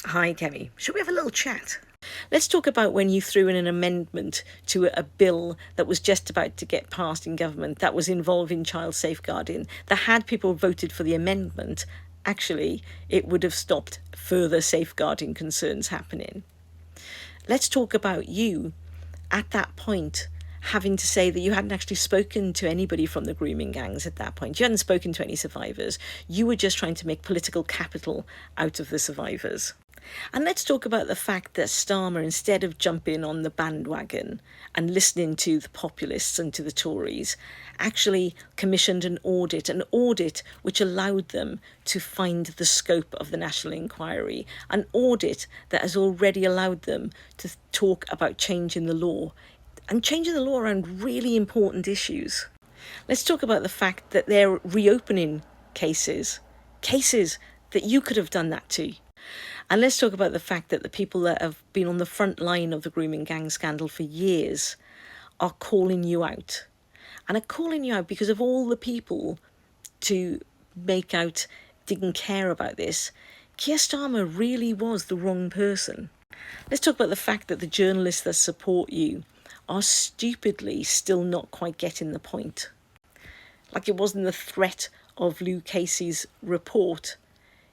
Hi, Kemi. Shall we have a little chat? Let's talk about when you threw in an amendment to a bill that was just about to get passed in government that was involving child safeguarding. That had people voted for the amendment, actually, it would have stopped further safeguarding concerns happening. Let's talk about you at that point having to say that you hadn't actually spoken to anybody from the grooming gangs at that point. You hadn't spoken to any survivors. You were just trying to make political capital out of the survivors. And let's talk about the fact that Starmer, instead of jumping on the bandwagon and listening to the populists and to the Tories, actually commissioned an audit which allowed them to find the scope of the national inquiry, an audit that has already allowed them to talk about changing the law, and changing the law around really important issues. Let's talk about the fact that they're reopening cases that you could have done that to. And let's talk about the fact that the people that have been on the front line of the grooming gang scandal for years are calling you out. And are calling you out because of all the people to make out didn't care about this. Keir Starmer really was the wrong person. Let's talk about the fact that the journalists that support you are stupidly still not quite getting the point. Like it wasn't the threat of Lou Casey's report.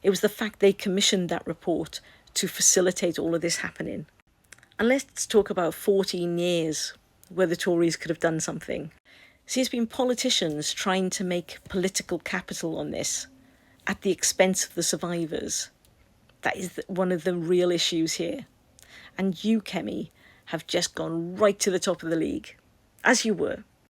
It was the fact they commissioned that report to facilitate all of this happening. And let's talk about 14 years where the Tories could have done something. See, it's been politicians trying to make political capital on this at the expense of the survivors. That is one of the real issues here. And you, Kemi, have just gone right to the top of the league, as you were.